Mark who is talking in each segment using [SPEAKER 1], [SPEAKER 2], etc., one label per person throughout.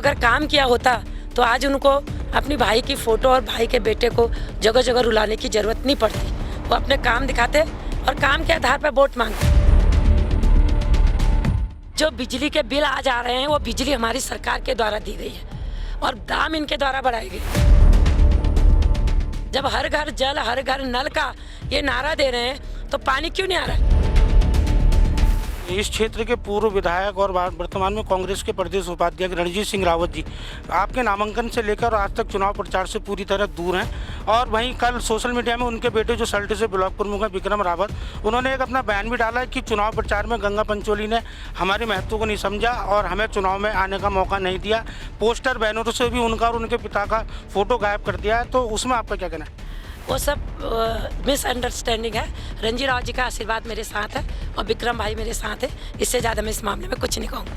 [SPEAKER 1] अगर काम किया होता तो आज उनको अपनी भाई की फ़ोटो और भाई के बेटे को जगह जगह रुलाने की ज़रूरत नहीं पड़ती। वो अपने काम दिखाते और काम के आधार पर वोट मांगते। जो बिजली के बिल आज आ रहे हैं वो बिजली हमारी सरकार के द्वारा दी गई है और दाम इनके द्वारा बढ़ाए गए। जब हर घर जल हर घर नल का ये नारा दे रहे हैं तो पानी क्यों नहीं आ रहा है?
[SPEAKER 2] इस क्षेत्र के पूर्व विधायक और वर्तमान में कांग्रेस के प्रदेश उपाध्यक्ष रणजीत सिंह रावत जी आपके नामांकन से लेकर आज तक चुनाव प्रचार से पूरी तरह दूर हैं। और वहीं कल सोशल मीडिया में उनके बेटे जो सल्ट से ब्लॉक प्रमुख हैं विक्रम रावत, उन्होंने एक अपना बयान भी डाला कि चुनाव प्रचार में गंगा पंचोली ने हमारे महत्व को नहीं समझा और हमें चुनाव में आने का मौका नहीं दिया। पोस्टर बैनरों से भी उनका और उनके पिता का फोटो गायब कर दिया है। तो उसमें आपका क्या कहना है?
[SPEAKER 1] वो सब मिसअंडरस्टैंडिंग है। रणजीत राव जी का आशीर्वाद मेरे साथ है और विक्रम भाई मेरे साथ है। इससे ज़्यादा मैं इस मामले में कुछ नहीं कहूँगा।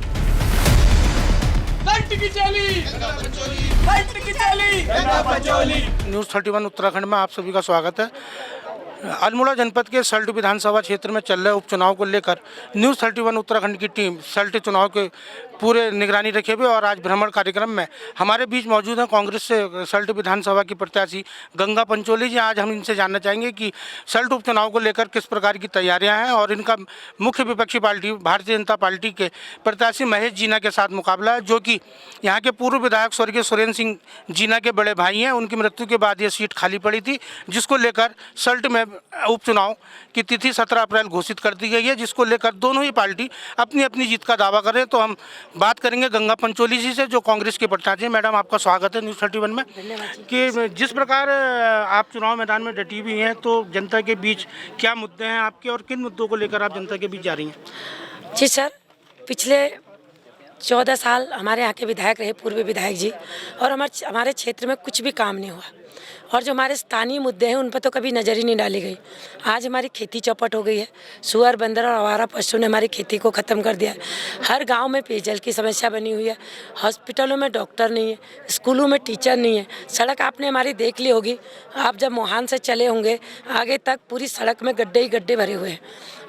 [SPEAKER 2] न्यूज़ 31 उत्तराखंड में आप सभी का स्वागत है। अल्मोड़ा जनपद के सल्ट विधानसभा क्षेत्र में चल रहे उपचुनाव को लेकर न्यूज़ 31 उत्तराखंड की टीम सल्ट चुनाव के पूरे निगरानी रखे हुए और आज भ्रमण कार्यक्रम में हमारे बीच मौजूद हैं कांग्रेस से सल्ट विधानसभा की प्रत्याशी गंगा पंचोली जी। आज हम इनसे जानना चाहेंगे कि सल्ट उपचुनाव को लेकर किस प्रकार की तैयारियां हैं और इनका मुख्य विपक्षी पार्टी भारतीय जनता पार्टी के प्रत्याशी महेश जीना के साथ मुकाबला है, जो कि यहाँ के पूर्व विधायक स्वर्गीय सुरेंद्र सिंह जीना के बड़े भाई हैं। उनकी मृत्यु के बाद ये सीट खाली पड़ी थी, जिसको लेकर सल्ट में उपचुनाव की तिथि 17 अप्रैल घोषित कर दी गई है, जिसको लेकर दोनों ही पार्टी अपनी अपनी जीत का दावा करें। तो हम बात करेंगे गंगा पंचोली जी से, जो कांग्रेस के प्रत्याशी हैं। मैडम, आपका स्वागत है न्यूज़ 31 में। कि जिस प्रकार आप चुनाव मैदान में डटी हुई हैं, तो जनता के बीच क्या मुद्दे हैं आपके और किन मुद्दों को लेकर आप जनता के बीच जा रही हैं?
[SPEAKER 1] जी सर, पिछले 14 साल हमारे यहाँ के विधायक रहे पूर्व विधायक जी, और हमारे क्षेत्र में कुछ भी काम नहीं हुआ और जो हमारे स्थानीय मुद्दे हैं उन पर तो कभी नज़र ही नहीं डाली गई। आज हमारी खेती चौपट हो गई है। सुअर बंदर और आवारा पशु ने हमारी खेती को ख़त्म कर दिया है। हर गांव में पेयजल की समस्या बनी हुई है। हॉस्पिटलों में डॉक्टर नहीं है, स्कूलों में टीचर नहीं है। सड़क आपने हमारी देख ली होगी, आप जब मोहान से चले होंगे आगे तक पूरी सड़क में गड्ढे ही गड्ढे भरे हुए हैं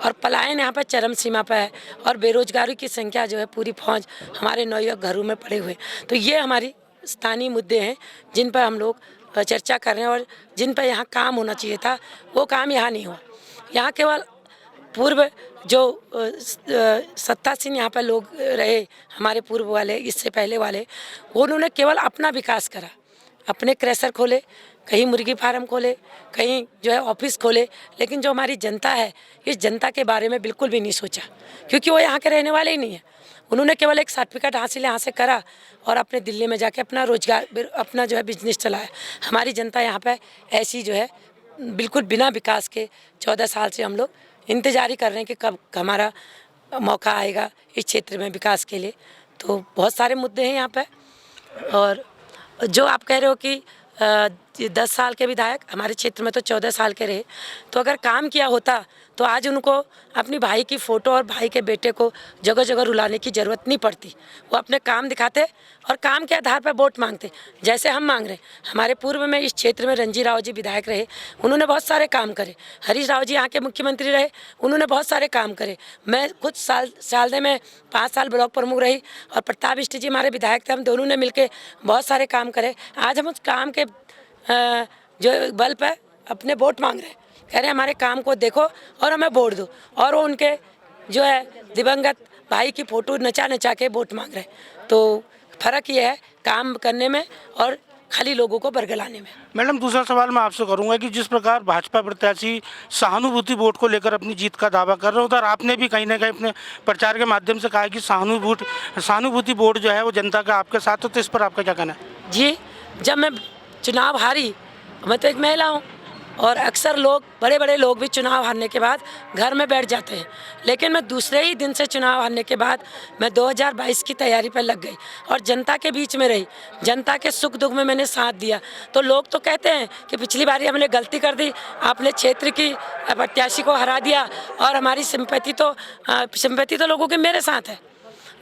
[SPEAKER 1] और पलायन यहाँ पर चरम सीमा पर है और बेरोजगारी की संख्या जो है पूरी फौज हमारे नौयुवक घरों में पड़े हुए। तो ये हमारी स्थानीय मुद्दे हैं जिन पर हम लोग चर्चा कर रहे हैं और जिन पर यहाँ काम होना चाहिए था वो काम यहाँ नहीं हुआ। यहाँ केवल पूर्व जो सत्तासीन यहाँ पर लोग रहे, हमारे पूर्व वाले, इससे पहले वाले, उन्होंने केवल अपना विकास करा। अपने क्रैशर खोले, कहीं मुर्गी फार्म खोले, कहीं जो है ऑफिस खोले, लेकिन जो हमारी जनता है इस जनता के बारे में बिल्कुल भी नहीं सोचा, क्योंकि वो यहाँ के रहने वाले ही नहीं है। उन्होंने केवल एक सर्टिफिकेट हासिल यहाँ से करा और अपने दिल्ली में जाके अपना रोजगार, अपना जो है बिजनेस चलाया। हमारी जनता यहाँ पे ऐसी जो है बिल्कुल बिना विकास के 14 साल से हम लोग इंतजार ही कर रहे हैं कि कब हमारा मौका आएगा इस क्षेत्र में विकास के लिए। तो बहुत सारे मुद्दे हैं यहाँ पे। और जो आप कह रहे हो कि 10 साल के विधायक, हमारे क्षेत्र में तो 14 साल के रहे, तो अगर काम किया होता तो आज उनको अपनी भाई की फ़ोटो और भाई के बेटे को जगह जगह रुलाने की ज़रूरत नहीं पड़ती। वो अपने काम दिखाते और काम के आधार पर वोट मांगते, जैसे हम मांग रहे हैं। हमारे पूर्व में इस क्षेत्र में रणजीत राव जी विधायक रहे, उन्होंने बहुत सारे काम करे। हरीश राव जी यहाँ के मुख्यमंत्री रहे, उन्होंने बहुत सारे काम करे। मैं कुछ साल में 5 साल ब्लॉक प्रमुख रही और प्रताप बिष्ट जी हमारे विधायक थे, हम दोनों ने मिलकर बहुत सारे काम करे। आज हम उस काम के जो बल पर अपने वोट मांग रहे हैं, कह रहे हैं हमारे काम को देखो और हमें वोट दो। और वो उनके जो है दिवंगत भाई की फ़ोटो नचा नचा के वोट मांग रहे हैं। तो फ़र्क ये है काम करने में और खाली लोगों को बरगलाने में।
[SPEAKER 2] मैडम, दूसरा सवाल मैं आपसे करूंगा कि जिस प्रकार भाजपा प्रत्याशी सहानुभूति वोट को लेकर अपनी जीत का दावा कर रहे हो, उधर आपने भी कहीं ना कहीं अपने प्रचार के माध्यम से कहा कि सहानुभूति वोट जो है वो जनता का आपके साथ हो, तो इस पर आपका क्या कहना है?
[SPEAKER 1] जी, जब मैं चुनाव हारी, मैं तो एक महिला हूँ और अक्सर लोग, बड़े बड़े लोग भी चुनाव हारने के बाद घर में बैठ जाते हैं, लेकिन मैं दूसरे ही दिन से चुनाव हारने के बाद मैं 2022 की तैयारी पर लग गई और जनता के बीच में रही। जनता के सुख दुख में मैंने साथ दिया। तो लोग तो कहते हैं कि पिछली बार हमने गलती कर दी, आपने क्षेत्र की प्रत्याशी को हरा दिया और हमारी सिंपैथी तो लोगों के मेरे साथ है।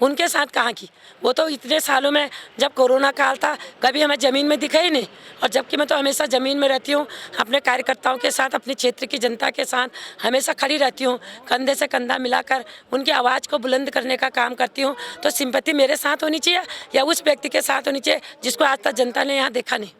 [SPEAKER 1] उनके साथ कहाँ की। वो तो इतने सालों में, जब कोरोना काल था, कभी हमें ज़मीन में दिखा ही नहीं। और जबकि मैं तो हमेशा ज़मीन में रहती हूँ, अपने कार्यकर्ताओं के साथ, अपने क्षेत्र की जनता के साथ हमेशा खड़ी रहती हूँ, कंधे से कंधा मिलाकर उनकी आवाज़ को बुलंद करने का काम करती हूँ। तो सिंपैथी मेरे साथ होनी चाहिए या उस व्यक्ति के साथ होनी चाहिए जिसको आज तक जनता ने यहाँ देखा नहीं।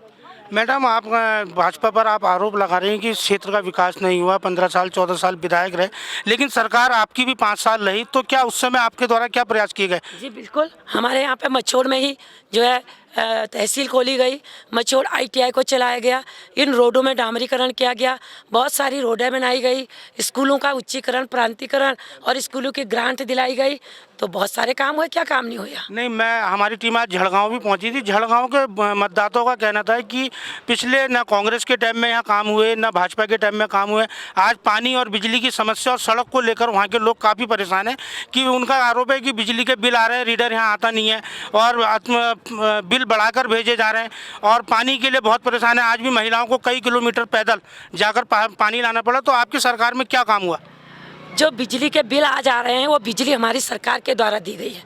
[SPEAKER 2] मैडम, आप भाजपा पर आप आरोप लगा रहे हैं कि इस क्षेत्र का विकास नहीं हुआ, 15 साल 14 साल विधायक रहे, लेकिन सरकार आपकी भी 5 साल रही, तो क्या उस समय आपके द्वारा क्या प्रयास किए गए?
[SPEAKER 1] जी बिल्कुल, हमारे यहाँ पे मचौड़ में ही जो है तहसील खोली गई, मचौड़ ITI को चलाया गया, इन रोडों में डामरीकरण किया गया, बहुत सारी रोडें बनाई गई, स्कूलों का उच्चीकरण, प्रांतीकरण और स्कूलों की ग्रांट दिलाई गई। तो बहुत सारे काम हुए, क्या काम नहीं हुआ?
[SPEAKER 2] नहीं, हमारी टीम आज झड़गांव भी पहुंची थी। झड़गांव के मतदाताओं का कहना था कि पिछले न कांग्रेस के टाइम में यहाँ काम हुए, न भाजपा के टाइम में काम हुए। आज पानी और बिजली की समस्या और सड़क को लेकर वहाँ के लोग काफ़ी परेशान हैं कि उनका आरोप है कि बिजली के बिल आ रहे हैं, रीडर यहाँ आता नहीं है और बिल बढ़ाकर भेजे जा रहे हैं, और पानी के लिए बहुत परेशान है। आज भी महिलाओं को कई किलोमीटर पैदल जाकर पानी लाना पड़ा। तो आपकी सरकार में क्या काम हुआ?
[SPEAKER 1] जो बिजली के बिल आ जा रहे हैं वो बिजली हमारी सरकार के द्वारा दी गई है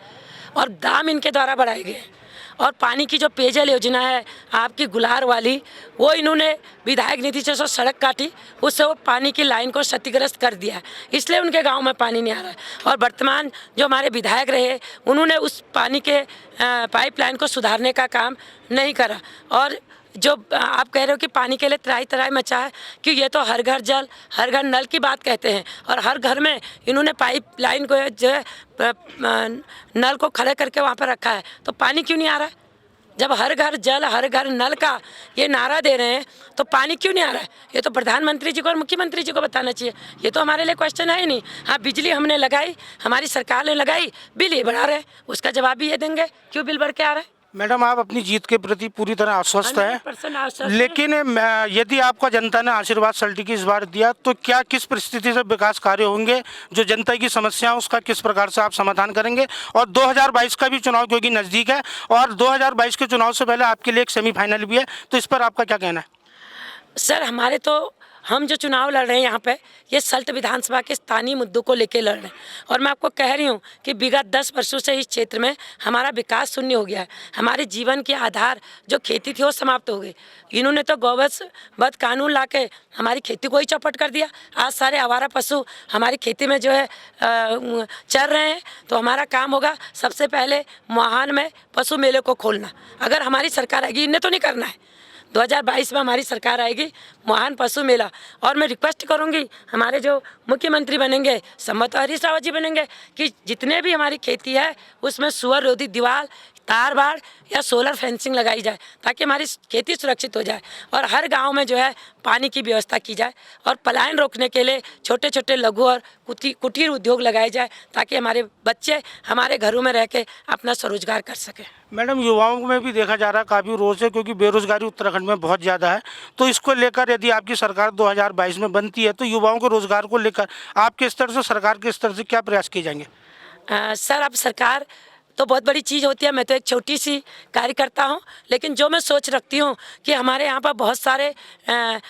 [SPEAKER 1] और दाम इनके द्वारा बढ़ाए गए हैं। और पानी की जो पेयजल योजना है आपकी गुलार वाली, वो इन्होंने विधायक निधि से सड़क काटी, उससे वो पानी की लाइन को क्षतिग्रस्त कर दिया है, इसलिए उनके गांव में पानी नहीं आ रहा है। और वर्तमान जो हमारे विधायक रहे, उन्होंने उस पानी के पाइपलाइन को सुधारने का काम नहीं करा। और जो आप कह रहे हो कि पानी के लिए त्राही त्राही मचा है, कि ये तो हर घर जल हर घर नल की बात कहते हैं, और हर घर में इन्होंने पाइप लाइन को जो है नल को खड़े करके वहाँ पर रखा है, तो पानी क्यों नहीं आ रहा है? जब हर घर जल हर घर नल का ये नारा दे रहे हैं तो पानी क्यों नहीं आ रहा है? ये तो प्रधानमंत्री जी को और मुख्यमंत्री जी को बताना चाहिए। ये तो हमारे लिए क्वेश्चन है ही नहीं। हाँ, बिजली हमने लगाई, हमारी सरकार ने लगाई, बिल ये बढ़ा रहे हैं, उसका जवाब भी ये देंगे क्यों बिल बढ़ के आ रहा है।
[SPEAKER 2] मैडम, आप अपनी जीत के प्रति पूरी तरह आश्वस्त हैं,
[SPEAKER 1] 100% आश्वस्त है।
[SPEAKER 2] लेकिन यदि आपका जनता ने आशीर्वाद सल्टी इस बार दिया, तो क्या किस परिस्थिति से विकास कार्य होंगे, जो जनता की समस्या है उसका किस प्रकार से आप समाधान करेंगे? और 2022 का भी चुनाव क्योंकि नज़दीक है, और 2022 के चुनाव से पहले आपके लिए एक सेमीफाइनल भी है, तो इस पर आपका क्या कहना है?
[SPEAKER 1] सर, हमारे तो हम जो चुनाव लड़ रहे हैं यहाँ पे, ये सल्ट विधानसभा के स्थानीय मुद्दों को लेकर लड़ रहे हैं। और मैं आपको कह रही हूँ कि विगत 10 वर्षों से इस क्षेत्र में हमारा विकास शून्य हो गया है। हमारे जीवन के आधार जो खेती थी वो समाप्त हो गई। इन्होंने तो गौवंश वध कानून ला के हमारी खेती को ही चौपट कर दिया। आज सारे आवारा पशु हमारी खेती में जो है चर रहे हैं। तो हमारा काम होगा सबसे पहले मुहान में पशु मेले को खोलना। अगर हमारी सरकार आएगी, इन्हें तो नहीं करना है, 2022 में हमारी सरकार आएगी, महान पशु मेला। और मैं रिक्वेस्ट करूंगी हमारे जो मुख्यमंत्री बनेंगे, संभवतः हरीश रावत जी बनेंगे, कि जितने भी हमारी खेती है उसमें सुअर रोधी दीवार, तार बाड़ या सोलर फेंसिंग लगाई जाए, ताकि हमारी खेती सुरक्षित हो जाए। और हर गांव में जो है पानी की व्यवस्था की जाए, और पलायन रोकने के लिए छोटे छोटे लघु और कुटीर उद्योग लगाए जाए, ताकि हमारे बच्चे हमारे घरों में रह के अपना स्वरोजगार कर सकें।
[SPEAKER 2] मैडम, युवाओं में भी देखा जा रहा है काफ़ी रोष है, क्योंकि बेरोजगारी उत्तराखंड में बहुत ज़्यादा है। तो इसको लेकर यदि आपकी सरकार 2022 में बनती है, तो युवाओं के रोजगार को लेकर आपके स्तर से, सरकार के स्तर से क्या प्रयास किए जाएंगे?
[SPEAKER 1] सर, अब सरकार तो बहुत बड़ी चीज़ होती है, मैं तो एक छोटी सी कार्यकर्ता हूँ, लेकिन जो मैं सोच रखती हूँ कि हमारे यहाँ पर बहुत सारे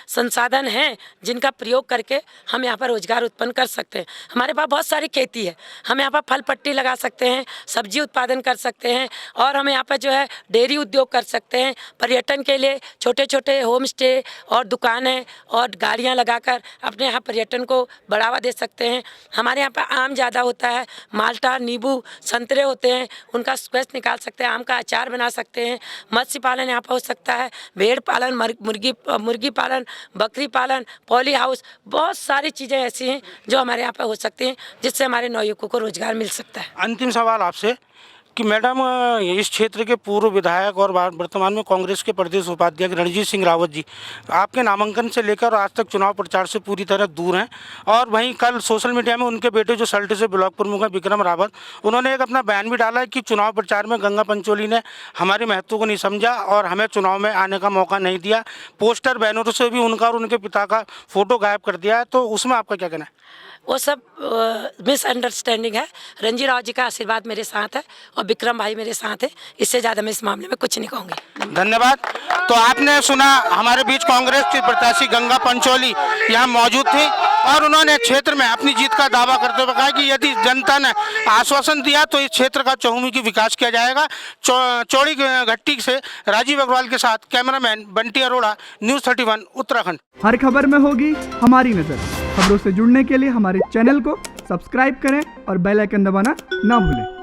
[SPEAKER 1] संसाधन हैं जिनका प्रयोग करके हम यहाँ पर रोजगार उत्पन्न कर सकते हैं। हमारे पास बहुत सारी खेती है, हम यहाँ पर फल पट्टी लगा सकते हैं, सब्जी उत्पादन कर सकते हैं, और हम यहाँ पर जो है डेयरी उद्योग कर सकते हैं। पर्यटन के लिए छोटे छोटे होम स्टे और दुकानें और गाड़ियाँ लगाकर अपने यहाँ पर्यटन को बढ़ावा दे सकते हैं। हमारे यहाँ पर आम ज़्यादा होता है, माल्टा, नींबू, संतरे होते हैं, उनका स्क्वैश निकाल सकते हैं, आम का अचार बना सकते हैं। मत्स्य पालन यहाँ पर हो सकता है, भेड़ पालन, मुर्गी पालन, बकरी पालन, पॉली हाउस, बहुत सारी चीज़ें ऐसी हैं जो हमारे यहाँ पर हो सकती हैं, जिससे हमारे नौयुवकों को रोजगार मिल सकता है।
[SPEAKER 2] अंतिम सवाल आपसे कि मैडम, इस क्षेत्र के पूर्व विधायक और वर्तमान में कांग्रेस के प्रदेश उपाध्यक्ष रणजीत सिंह रावत जी आपके नामांकन से लेकर आज तक चुनाव प्रचार से पूरी तरह दूर हैं, और वहीं कल सोशल मीडिया में उनके बेटे जो सल्ट से ब्लॉक प्रमुख हैं विक्रम रावत, उन्होंने एक अपना बयान भी डाला है कि चुनाव प्रचार में गंगा पंचोली ने हमारे महत्व को नहीं समझा और हमें चुनाव में आने का मौका नहीं दिया। पोस्टर बैनरों से भी उनका और उनके पिता का फोटो गायब कर दिया है, तो उसमें आपका क्या कहना है?
[SPEAKER 1] वो सब मिसअंडरस्टैंडिंग है। रणजीत राव जी का आशीर्वाद मेरे साथ है और विक्रम भाई मेरे साथ है, इससे ज़्यादा मैं इस मामले में कुछ नहीं कहूँगी।
[SPEAKER 2] धन्यवाद। तो आपने सुना, हमारे बीच कांग्रेस की प्रत्याशी गंगा पंचोली यहाँ मौजूद थी। और उन्होंने क्षेत्र में अपनी जीत का दावा करते हुए कहा कि यदि जनता ने आश्वासन दिया तो इस क्षेत्र का चहुमुखी विकास किया जाएगा। चौड़ी घट्टी से राजीव अग्रवाल के साथ कैमरामैन बंटी अरोड़ा, न्यूज़ 31 उत्तराखंड।
[SPEAKER 3] हर खबर में होगी हमारी नजर। खबरों से जुड़ने के लिए हमारे चैनल को सब्सक्राइब करें और बेल आइकन दबाना ना भूलें।